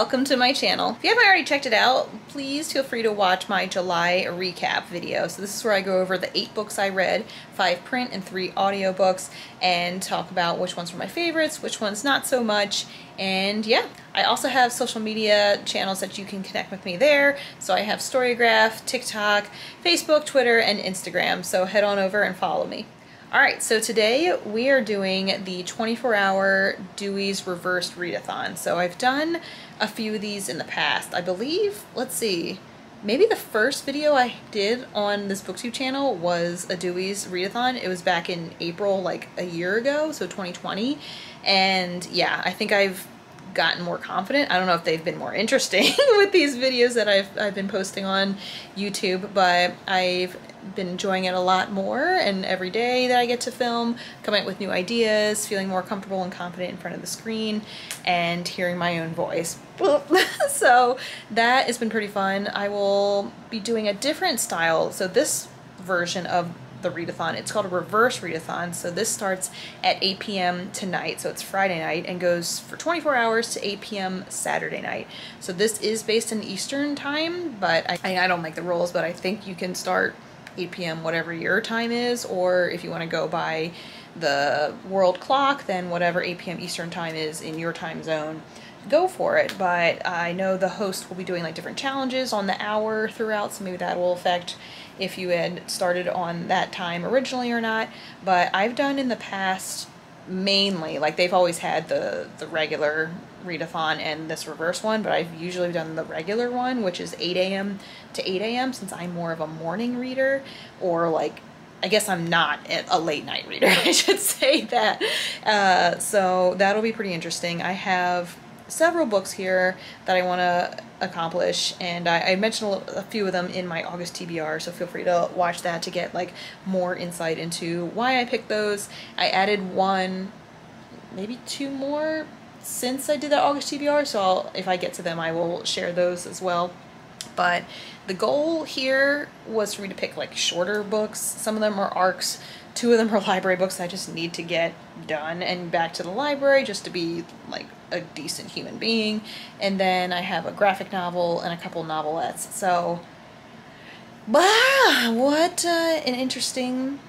welcome to my channel. If you haven't already checked it out, please feel free to watch my July recap video. So this is where I go over the 8 books I read, 5 print and 3 audiobooks, and talk about which ones were my favorites, which ones not so much, and yeah. I also have social media channels that you can connect with me there. So I have Storygraph, TikTok, Facebook, Twitter, and Instagram. So head on over and follow me. Alright, so today we are doing the 24-hour Dewey's reversed readathon. So I've done a few of these in the past. I believe, let's see, maybe the first video I did on this BookTube channel was a Dewey's readathon. It was back in April, like a year ago, so 2020. And yeah, I think I've gotten more confident. I don't know if they've been more interesting with these videos that I've been posting on YouTube, but I've been enjoying it a lot more, and every day that I get to film, coming up with new ideas, feeling more comfortable and confident in front of the screen, and hearing my own voice. So that has been pretty fun. I will be doing a different style. So this version of the readathon, it's called a reverse readathon. So this starts at 8 p.m. tonight, so it's Friday night, and goes for 24 hours to 8 p.m. Saturday night. So this is based in Eastern time, but I don't make the rules, but I think you can start 8 p.m. whatever your time is, or if you want to go by the world clock, then whatever 8 p.m. Eastern time is in your time zone, go for it. But I know the host will be doing like different challenges on the hour throughout, so maybe that will affect if you had started on that time originally or not. But I've done in the past mainly, like they've always had the regular readathon and this reverse one, but I've usually done the regular one, which is 8 a.m. to 8 a.m. since I'm more of a morning reader, or like, I guess I'm not a late night reader, I should say that. So that'll be pretty interesting. I have several books here that I want to accomplish, and I mentioned a few of them in my August TBR, so feel free to watch that to get like more insight into why I picked those. I added one, maybe 2 more since I did that August TBR, so if I get to them I will share those as well. But the goal here was for me to pick like shorter books. Some of them are arcs, 2 of them are library books I just need to get done and back to the library just to be like a decent human being. And then I have a graphic novel and a couple novelettes. So, wow, what an interesting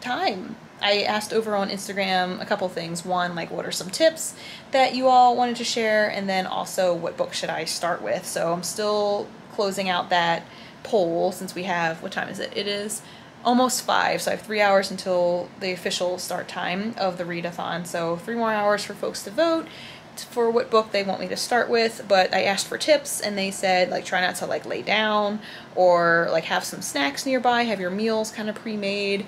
time. I asked over on Instagram a couple things. One, like, what are some tips that you all wanted to share? And then also, what book should I start with? So I'm still closing out that poll since we have, what time is it? It is almost 5, so I have 3 hours until the official start time of the readathon. So 3 more hours for folks to vote for what book they want me to start with. But I asked for tips, and they said, like, try not to like lay down, or like have some snacks nearby, have your meals kind of pre-made.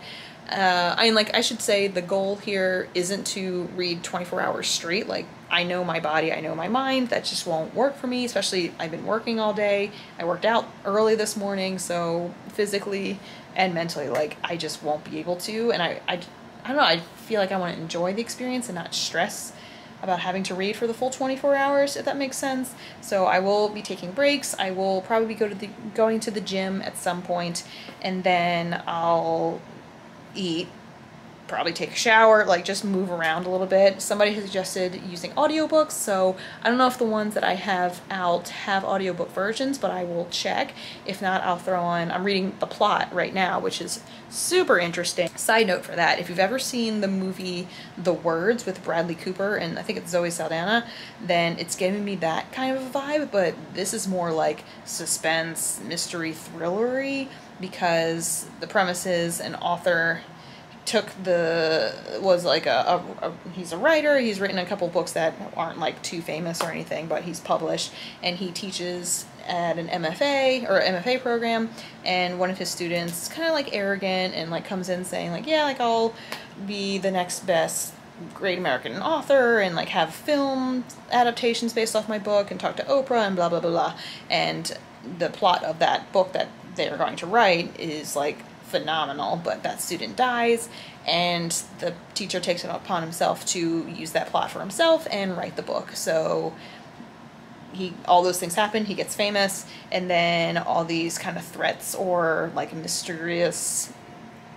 I should say the goal here isn't to read 24 hours straight. Like, I know my body, I know my mind, that just won't work for me, especially I've been working all day. I worked out early this morning, so physically and mentally, like, I just won't be able to. And I don't know, I feel like I want to enjoy the experience and not stress about having to read for the full 24 hours, if that makes sense. So I will be taking breaks. I will probably be going to the gym at some point, and then I'll eat, probably take a shower, like just move around a little bit. Somebody has suggested using audiobooks, so I don't know if the ones that I have out have audiobook versions, but I will check. If not, I'll throw on, I'm reading The Plot right now, which is super interesting. Side note for that, if you've ever seen the movie The Words with Bradley Cooper and I think it's Zoe Saldana, then it's giving me that kind of a vibe, but this is more like suspense, mystery, thrillery, because the premise is an author was like he's a writer, he's written a couple books that aren't like too famous or anything, but he's published, and he teaches at an MFA program, and one of his students is kind of like arrogant and like comes in saying like, yeah, like I'll be the next best great American author and like have film adaptations based off my book and talk to Oprah and blah blah blah blah. And the plot of that book that they're going to write is like phenomenal, but that student dies, and the teacher takes it upon himself to use that plot for himself and write the book. So all those things happen, he gets famous, and then all these kind of threats or like mysterious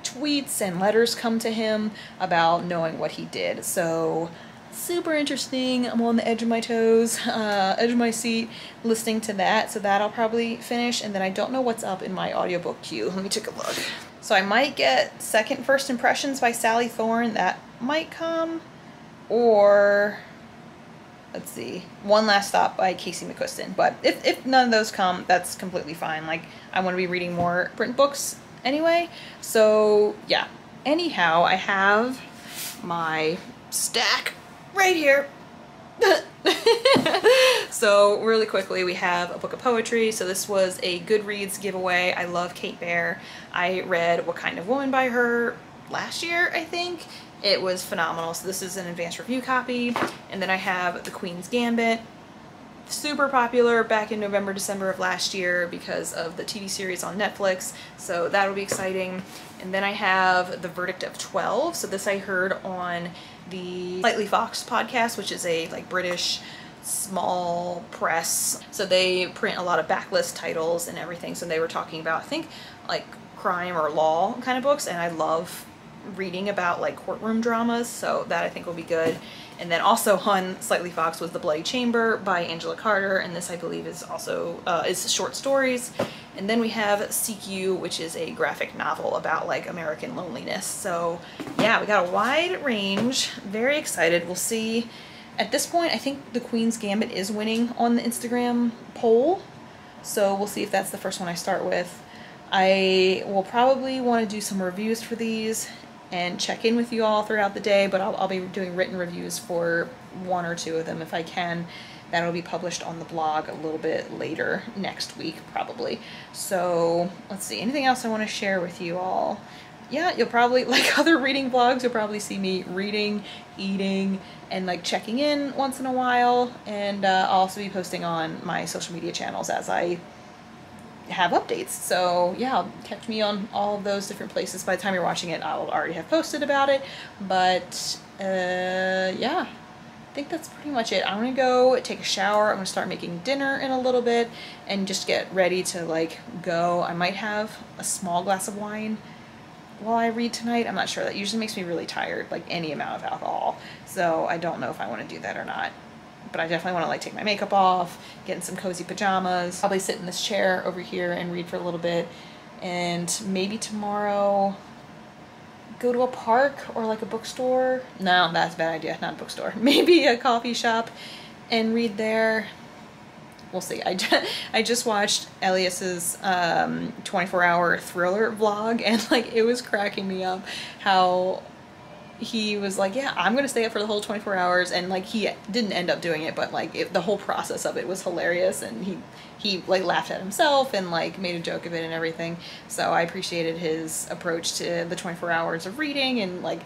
tweets and letters come to him about knowing what he did. So super interesting. I'm on the edge of my toes, edge of my seat, listening to that. So that I'll probably finish. And then I don't know what's up in my audiobook queue. Let me take a look. So I might get Second First Impressions by Sally Thorne. That might come. Or, let's see, One Last Stop by Casey McQuiston. But if none of those come, that's completely fine. Like, I want to be reading more print books anyway. So, yeah. Anyhow, I have my stack right here. So really quickly, we have a book of poetry. So this was a Goodreads giveaway. I love Kate Baer. I read What Kind of Woman by her last year, I think. It was phenomenal. So this is an advanced review copy. And then I have The Queen's Gambit. Super popular back in November, December of last year because of the TV series on Netflix. So that'll be exciting. And then I have The Verdict of 12. So this I heard on the Slightly Foxed podcast, which is a like British small press. So they print a lot of backlist titles and everything. So they were talking about, I think, like crime or law kind of books. And I love reading about like courtroom dramas. So that I think will be good. And then also on Slightly Foxed was The Bloody Chamber by Angela Carter, and this I believe is also is short stories. And then we have Seek You, which is a graphic novel about like American loneliness. So yeah, we got a wide range. Very excited. We'll see. At this point, I think The Queen's Gambit is winning on the Instagram poll. So we'll see if that's the first one I start with. I will probably want to do some reviews for these and check in with you all throughout the day, but I'll be doing written reviews for one or two of them if I can. That'll be published on the blog a little bit later next week, probably. So let's see, anything else I want to share with you all? Yeah, you'll probably, like other reading vlogs, you'll probably see me reading, eating, and like checking in once in a while. And I'll also be posting on my social media channels as I have updates. So yeah, catch me on all of those different places. By the time you're watching it, I'll already have posted about it. But yeah, I think that's pretty much it. I'm gonna go take a shower. I'm gonna start making dinner in a little bit and just get ready to like go. I might have a small glass of wine while I read tonight. I'm not sure. That usually makes me really tired, like any amount of alcohol. So I don't know if I want to do that or not. But I definitely want to like take my makeup off, get in some cozy pajamas, probably sit in this chair over here and read for a little bit, and maybe tomorrow go to a park or like a bookstore. No, that's a bad idea, not a bookstore. Maybe a coffee shop and read there. We'll see. I just watched Elias's 24-hour thriller vlog, and like it was cracking me up how he was like, yeah, I'm gonna stay up for the whole 24 hours, and like he didn't end up doing it, but like the whole process of it was hilarious, and he like laughed at himself and like made a joke of it and everything. So I appreciated his approach to the 24 hours of reading, and like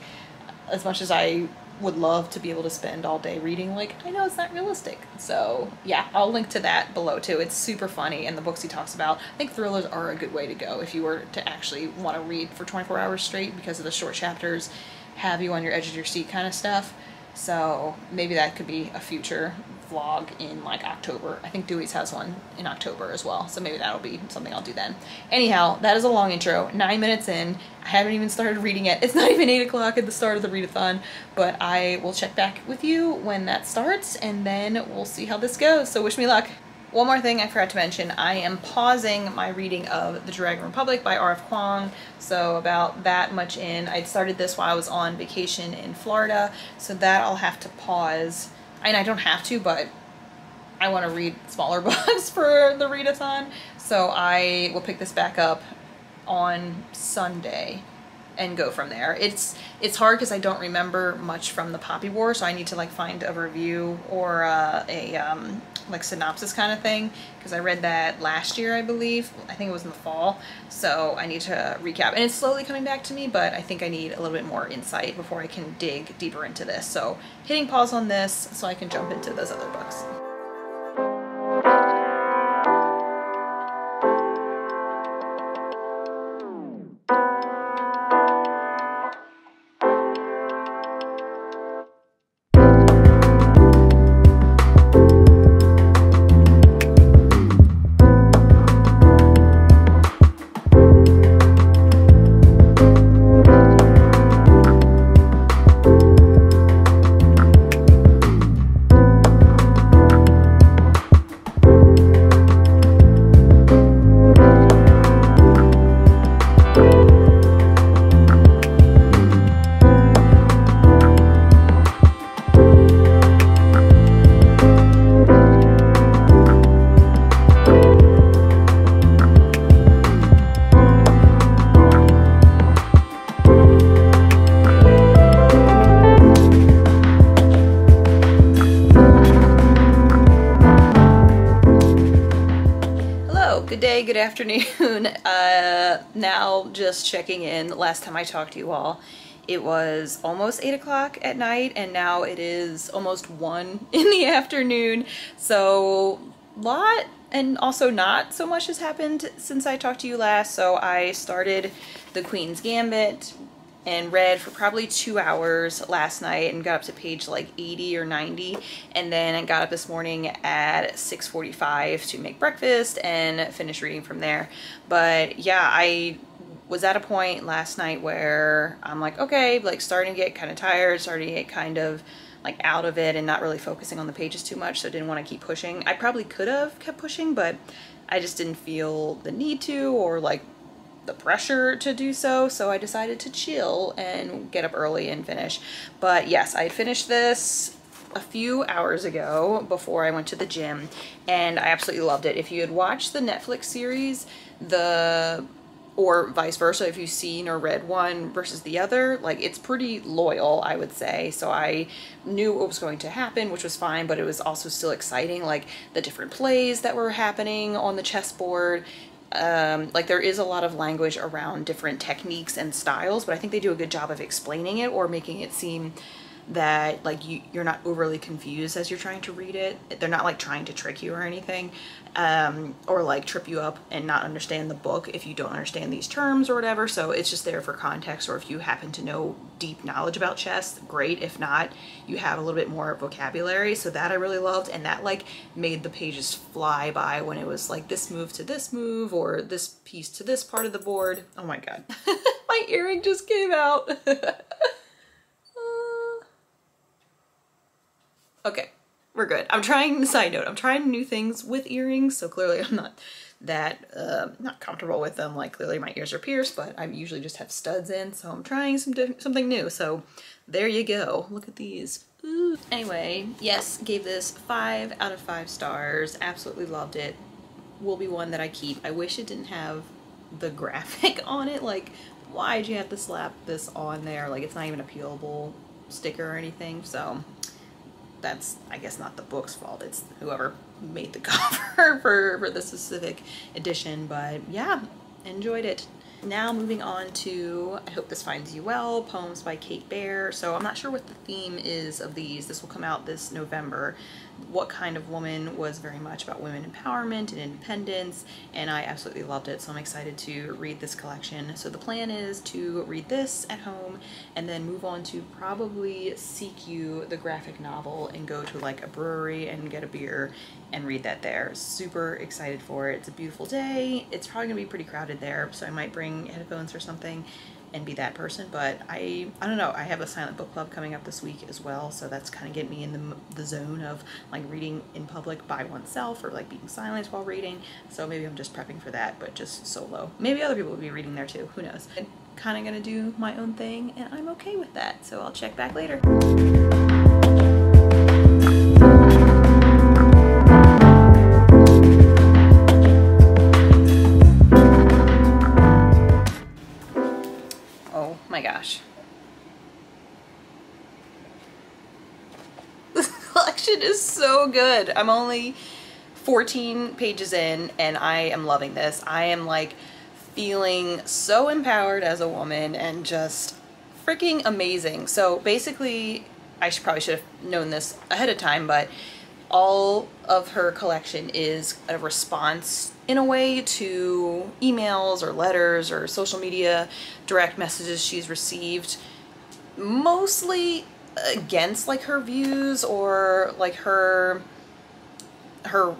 as much as I would love to be able to spend all day reading, like I know it's not realistic. So yeah, I'll link to that below too. It's super funny, and the books he talks about, I think thrillers are a good way to go if you were to actually want to read for 24 hours straight, because of the short chapters, have you on your edge of your seat kind of stuff. So maybe that could be a future vlog in like October. I think Dewey's has one in October as well, so maybe that'll be something I'll do then. Anyhow, that is a long intro, 9 minutes in. I haven't even started reading yet. It's not even 8 o'clock at the start of the read-a-thon, but I will check back with you when that starts, and then we'll see how this goes. So wish me luck. One more thing I forgot to mention, I am pausing my reading of The Dragon Republic by R.F. Kuang, so about that much in. I started this while I was on vacation in Florida, so that I'll have to pause. And I don't have to, but I want to read smaller books for the read-a-thon, so I will pick this back up on Sunday and go from there. It's hard because I don't remember much from the Poppy War, so I need to like find a review or like synopsis kind of thing, because I read that last year, I believe. I think it was in the fall, so I need to recap. And it's slowly coming back to me, but I think I need a little bit more insight before I can dig deeper into this. So hitting pause on this so I can jump into those other books. afternoon. Now just checking in. Last time I talked to you all, it was almost 8 o'clock at night, and now it is almost 1 in the afternoon. So lot and also not so much has happened since I talked to you last. So I started the Queen's Gambit and read for probably 2 hours last night and got up to page like 80 or 90, and then I got up this morning at 6:45 to make breakfast and finish reading from there. But yeah, I was at a point last night where I'm like, okay, like starting to get kind of tired, starting to get kind of like out of it and not really focusing on the pages too much, so I didn't want to keep pushing. I probably could have kept pushing, but I just didn't feel the need to, or like the pressure to do so, so I decided to chill and get up early and finish. But yes, I finished this a few hours ago before I went to the gym, and I absolutely loved it. If you had watched the Netflix series, or vice versa, if you've seen or read one versus the other, like it's pretty loyal, I would say. So I knew what was going to happen, which was fine, but it was also still exciting, like the different plays that were happening on the chessboard. Like there is a lot of language around different techniques and styles, but I think they do a good job of explaining it or making it seem that like you're not overly confused as you're trying to read it. They're not like trying to trick you or anything, or like trip you up and not understand the book if you don't understand these terms or whatever. So it's just there for context, or if you happen to know deep knowledge about chess, great. If not, you have a little bit more vocabulary. So that I really loved, and that like made the pages fly by when it was like this move to this move, or this piece to this part of the board. Oh my god. My earring just came out. Okay, we're good. I'm trying, side note, I'm trying new things with earrings, so clearly I'm not that, not comfortable with them. Like clearly my ears are pierced, but I usually just have studs in, so I'm trying something new. So there you go. Look at these. Ooh. Anyway, yes, gave this 5 out of 5 stars. Absolutely loved it. Will be one that I keep. I wish it didn't have the graphic on it. Like, why'd you have to slap this on there? Like, it's not even a peelable sticker or anything, so that's, I guess, not the book's fault. It's whoever made the cover for the specific edition. But yeah, enjoyed it. Now moving on to I Hope This Finds You Well, poems by Baer. So I'm not sure what the theme is of these. This will come out this November. What Kind of Woman was very much about women empowerment and independence, and I absolutely loved it, so I'm excited to read this collection. So the plan is to read this at home and then move on to probably Seek You, the graphic novel, and go to like a brewery and get a beer and read that there. Super excited for it. It's a beautiful day. It's probably gonna be pretty crowded there, so I might bring headphones or something and be that person. But I don't know, I have a silent book club coming up this week as well, so that's kind of getting me in the zone of like reading in public by oneself, or like being silent while reading. So maybe I'm just prepping for that, but just solo. Maybe other people will be reading there too, who knows. I'm kind of gonna do my own thing, and I'm okay with that, so I'll check back later. My gosh. This collection is so good. I'm only 14 pages in and I am loving this. I am like feeling so empowered as a woman and just freaking amazing. So basically, I probably should have known this ahead of time, but all of her collection is a response in a way to emails or letters or social media direct messages she's received, mostly against like her views or like her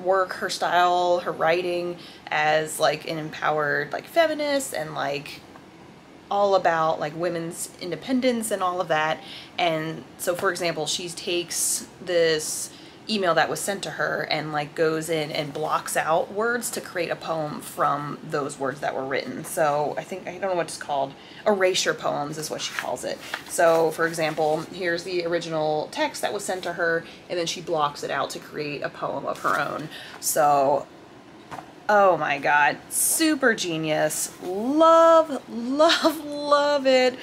work, her style, her writing as like an empowered like feminist and like all about like women's independence and all of that. And so for example, she takes this email that was sent to her and like goes in and blocks out words to create a poem from those words that were written. So I think, I don't know what it's called, erasure poems is what she calls it. So for example, here's the original text that was sent to her, and then she blocks it out to create a poem of her own. So oh my god, super genius. Love, love, love it.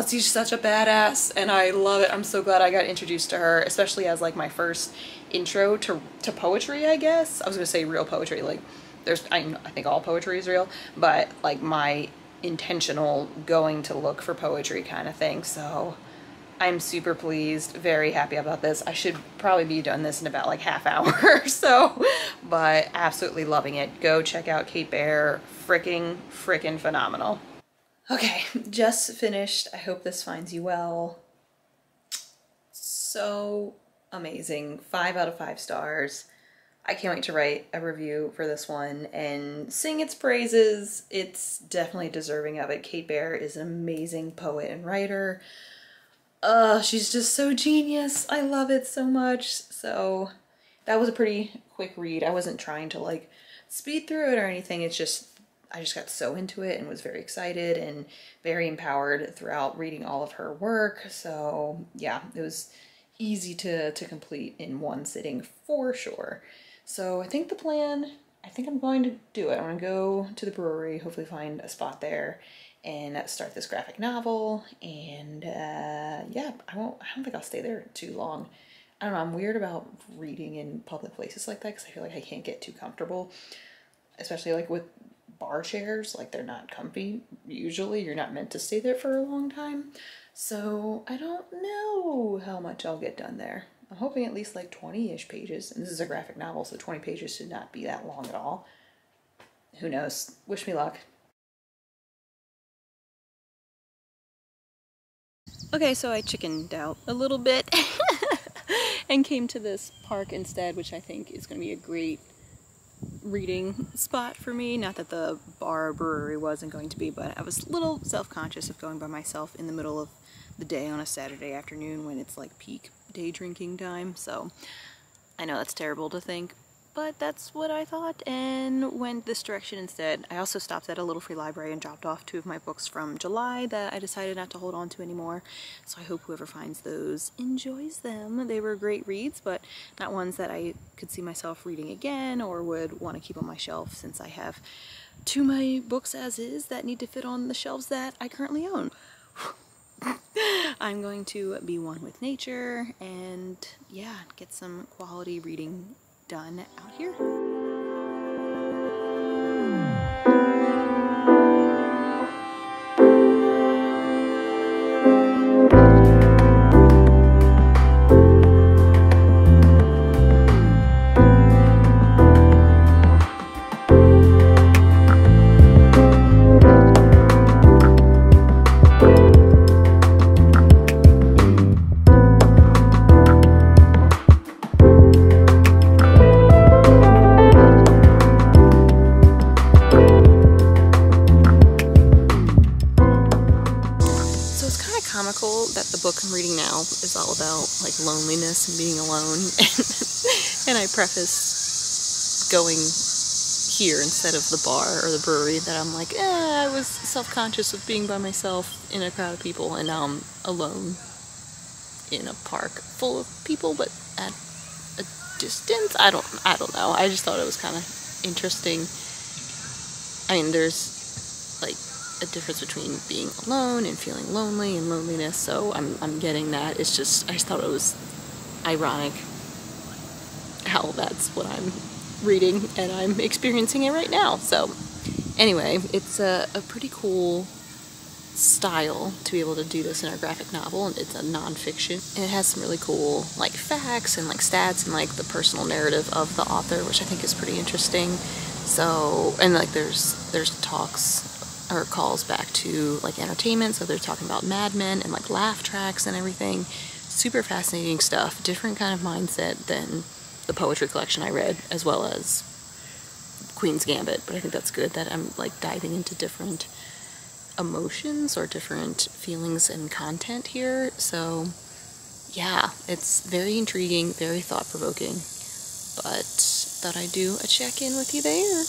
She's such a badass and I love it. I'm so glad I got introduced to her, especially as like my first intro to poetry, I guess. I was gonna say real poetry, like I think all poetry is real, but like my intentional going to look for poetry kind of thing. So I'm super pleased, very happy about this. I should probably be done this in about like half hour or so, but absolutely loving it. Go check out Kate Baer, freaking phenomenal. Okay, just finished. I hope this finds you well. So amazing, 5 out of 5 stars. I can't wait to write a review for this one and sing its praises. It's definitely deserving of it. Kate Baer is an amazing poet and writer. She's just so genius. I love it so much. So that was a pretty quick read. I wasn't trying to like speed through it or anything. It's just, I just got so into it and was very excited and very empowered throughout reading all of her work. So yeah, it was easy to complete in one sitting for sure. So I think I'm going to do it. I'm gonna go to the brewery, hopefully find a spot there and start this graphic novel. And yeah, I don't think I'll stay there too long. I don't know, I'm weird about reading in public places like that because I feel like I can't get too comfortable, especially like with bar chairs. Like they're not comfy. Usually you're not meant to stay there for a long time. So I don't know how much I'll get done there. I'm hoping at least like 20-ish pages. And this is a graphic novel, so 20 pages should not be that long at all. Who knows? Wish me luck. Okay, so I chickened out a little bit and came to this park instead, which I think is going to be a great reading spot for me. Not that the bar brewery wasn't going to be, but I was a little self-conscious of going by myself in the middle of the day on a Saturday afternoon when it's like peak day drinking time. So I know that's terrible to think, but that's what I thought and went this direction instead. I also stopped at a little free library and dropped off 2 of my books from July that I decided not to hold on to anymore. So I hope whoever finds those enjoys them. They were great reads, but not ones that I could see myself reading again or would want to keep on my shelf, since I have 2 of my books as is that need to fit on the shelves that I currently own. I'm going to be one with nature and yeah, get some quality reading done out here. That the book I'm reading now is all about like loneliness and being alone, and I preface going here instead of the bar or the brewery that I'm like, I was self-conscious of being by myself in a crowd of people, and now I'm alone in a park full of people but at a distance. I don't know. I just thought it was kind of interesting. I mean, there's like a difference between being alone and feeling lonely and loneliness, so I'm getting that. It's just, I just thought it was ironic how that's what I'm reading and I'm experiencing it right now. So anyway, it's a pretty cool style to be able to do this in a graphic novel, and it's a nonfiction, and it has some really cool like facts and like stats and like the personal narrative of the author, which I think is pretty interesting. So, and like there's talks or calls back to like entertainment, so they're talking about Mad Men and like laugh tracks and everything. Super fascinating stuff, different kind of mindset than the poetry collection I read, as well as Queen's Gambit, but I think that's good that I'm like diving into different emotions or different feelings and content here. So yeah, it's very intriguing, very thought-provoking, but thought I'd do a check-in with you there.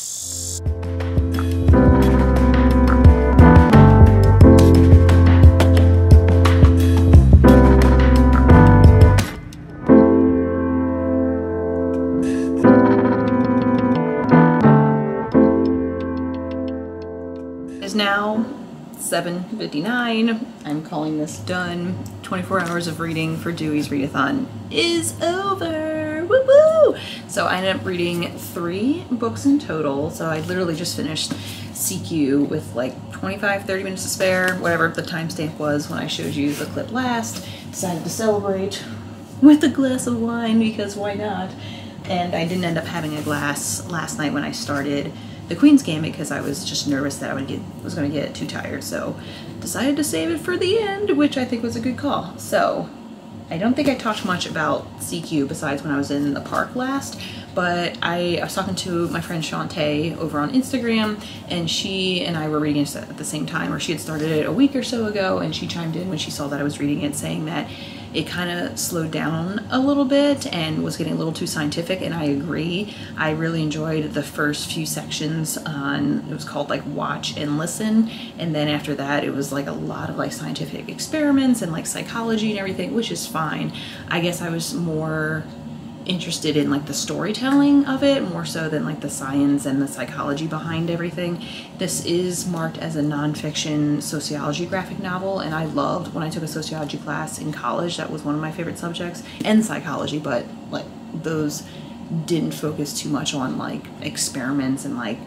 It's now 7:59. I'm calling this done. 24 hours of reading for Dewey's Read-A-Thon is over. Woo woo! Woo! So I ended up reading 3 books in total. So I literally just finished CQ with like 25-30 minutes to spare, whatever the timestamp was when I showed you the clip last. Decided to celebrate with a glass of wine because why not? And I didn't end up having a glass last night when I started the Queen's Gambit because I was just nervous that I was going to get too tired. So decided to save it for the end, which I think was a good call. So I don't think I talked much about CQ besides when I was in the park last, but I was talking to my friend Shantae over on Instagram, and she and I were reading it at the same time, or she had started it a week or so ago, and she chimed in when she saw that I was reading it saying that it kind of slowed down a little bit and was getting a little too scientific, and I agree. I really enjoyed the first few sections on, it was called like Watch and Listen, and then after that it was like a lot of like scientific experiments and like psychology and everything, which is fine. I guess I was more interested in like the storytelling of it more so than like the science and the psychology behind everything. This is marked as a nonfiction sociology graphic novel, and I loved when I took a sociology class in college. That was one of my favorite subjects, and psychology, but like those didn't focus too much on like experiments and like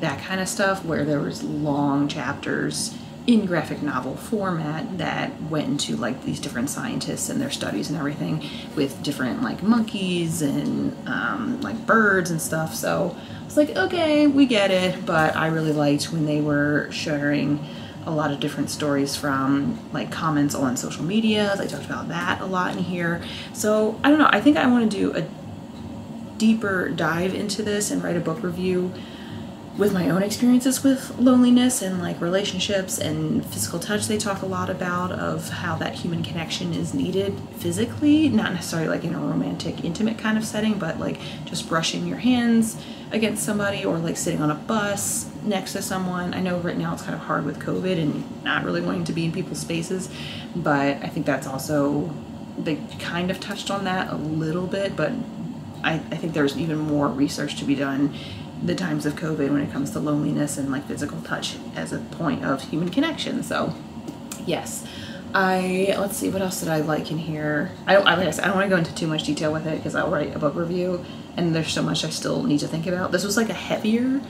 that kind of stuff, where there was long chapters in graphic novel format that went into like these different scientists and their studies and everything with different like monkeys and like birds and stuff. So it's like, okay, we get it, but I really liked when they were sharing a lot of different stories from like comments on social media. They talked about that a lot in here. So I don't know, I think I want to do a deeper dive into this and write a book review with my own experiences with loneliness and like relationships and physical touch. They talk a lot about of how that human connection is needed physically, not necessarily like in a romantic, intimate kind of setting, but like just brushing your hands against somebody or like sitting on a bus next to someone. I know right now it's kind of hard with COVID and not really wanting to be in people's spaces, but I think that's also, they kind of touched on that a little bit, but I think there's even more research to be done the times of COVID when it comes to loneliness and like physical touch as a point of human connection. So yes, let's see, what else did I like in here? Like I said, I don't want to go into too much detail with it because I'll write a book review and there's so much I still need to think about. This was like a heavier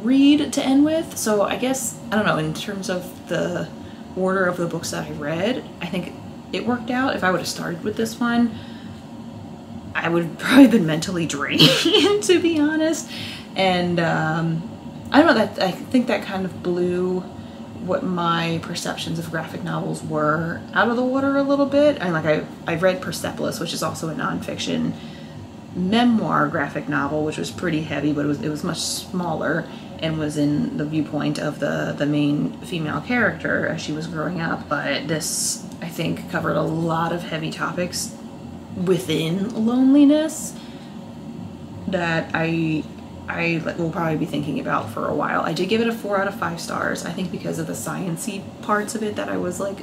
read to end with, so I guess, I don't know, in terms of the order of the books that I read, I think it worked out. If I would have started with this one, I would have probably been mentally drained, to be honest. And I don't know, that I think that kind of blew what my perceptions of graphic novels were out of the water a little bit. And like I read Persepolis, which is also a nonfiction memoir graphic novel, which was pretty heavy, but it was much smaller and was in the viewpoint of the main female character as she was growing up. But this, I think, covered a lot of heavy topics within loneliness that I will probably be thinking about for a while. I did give it a 4 out of 5 stars. I think because of the science-y parts of it that I was like,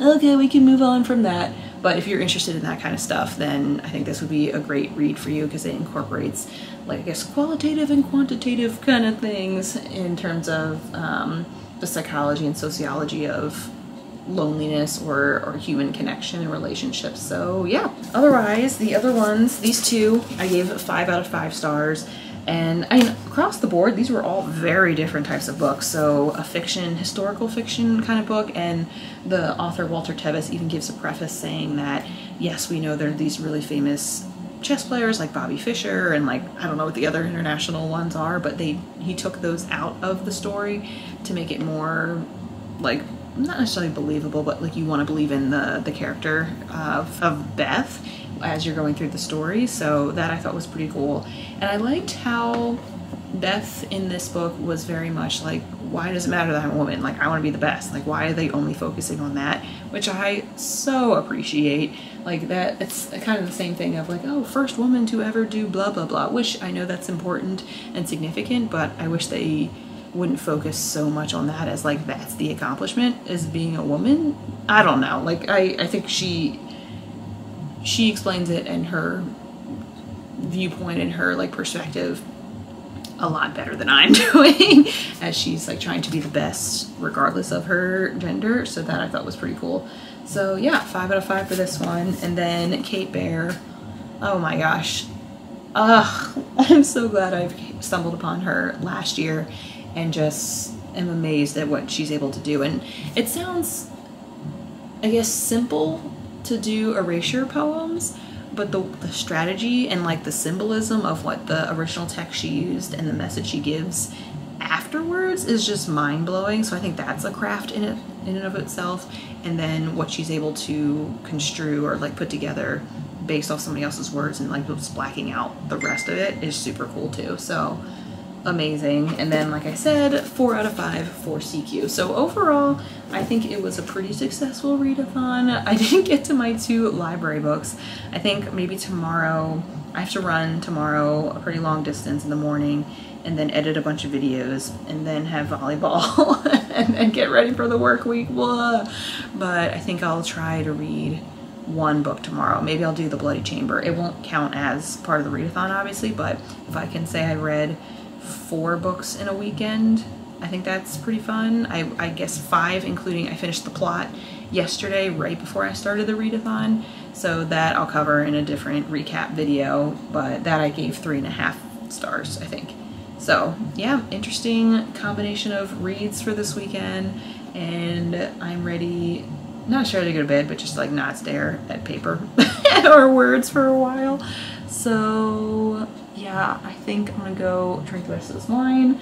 okay, we can move on from that. But if you're interested in that kind of stuff, then I think this would be a great read for you because it incorporates, like, I guess, qualitative and quantitative kind of things in terms of the psychology and sociology of loneliness or human connection and relationships. So yeah, otherwise the other ones, these two, I gave 5 out of 5 stars. And I mean, across the board, these were all very different types of books. So a fiction, historical fiction kind of book, and the author Walter Tevis even gives a preface saying that, yes, we know there are these really famous chess players like Bobby Fischer and like, I don't know what the other international ones are, but he took those out of the story to make it more like, not necessarily believable, but like you want to believe in the character of Beth as you're going through the story. So that I thought was pretty cool. And I liked how Beth in this book was very much like, why does it matter that I'm a woman? Like, I want to be the best. Like, why are they only focusing on that? Which I so appreciate. Like, that it's kind of the same thing of like, oh, first woman to ever do blah blah blah, which I know that's important and significant, but I wish they wouldn't focus so much on that as like that's the accomplishment as being a woman. I don't know, like I think she explains it in her viewpoint and her like perspective a lot better than I'm doing as she's like trying to be the best regardless of her gender. So that I thought was pretty cool. So yeah, 5 out of 5 for this one. And then Kate Baer, oh my gosh, I'm so glad I've stumbled upon her last year and just am amazed at what she's able to do. And it sounds, I guess, simple to do erasure poems, but the strategy and like the symbolism of what the original text she used and the message she gives afterwards is just mind-blowing. So I think that's a craft in and of itself. And then what she's able to construe or like put together based off somebody else's words and like just blacking out the rest of it is super cool too. So amazing. And then, like I said, 4 out of 5 for CQ. So overall, I think it was a pretty successful read-a-thon. I didn't get to my 2 library books. I think maybe tomorrow, I have to run tomorrow a pretty long distance in the morning and then edit a bunch of videos and then have volleyball and get ready for the work week. Blah. But I think I'll try to read 1 book tomorrow. Maybe I'll do The Bloody Chamber. It won't count as part of the read-a-thon, obviously, but if I can say I read 4 books in a weekend, I think that's pretty fun. I guess 5, including I finished the plot yesterday right before I started the read-a-thon, so that I'll cover in a different recap video, but that I gave 3.5 stars, I think. So yeah, interesting combination of reads for this weekend, and I'm ready, not necessarily to go to bed, but just like not stare at paper or words for a while. So yeah, I think I'm gonna go drink the rest of this wine,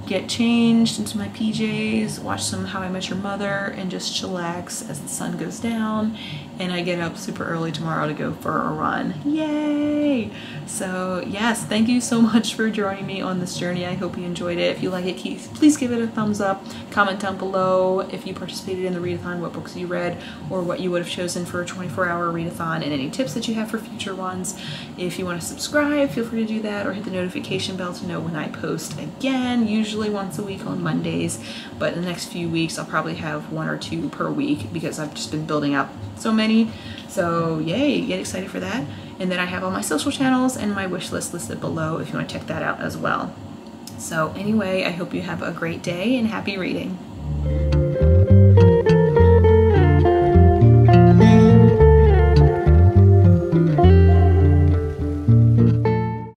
get changed into my PJs, watch some How I Met Your Mother, and just chillax as the sun goes down. And I get up super early tomorrow to go for a run. Yay! So yes, thank you so much for joining me on this journey. I hope you enjoyed it. If you like it, please give it a thumbs up. Comment down below if you participated in the read-a-thon, what books you read, or what you would have chosen for a 24-hour read-a-thon, and any tips that you have for future ones. If you want to subscribe, feel free to do that, or hit the notification bell to know when I post again, usually once a week on Mondays, but in the next few weeks I'll probably have 1 or 2 per week because I've just been building up so many. So yay, get excited for that. And then I have all my social channels and my wish list listed below if you want to check that out as well. So anyway, I hope you have a great day and happy reading.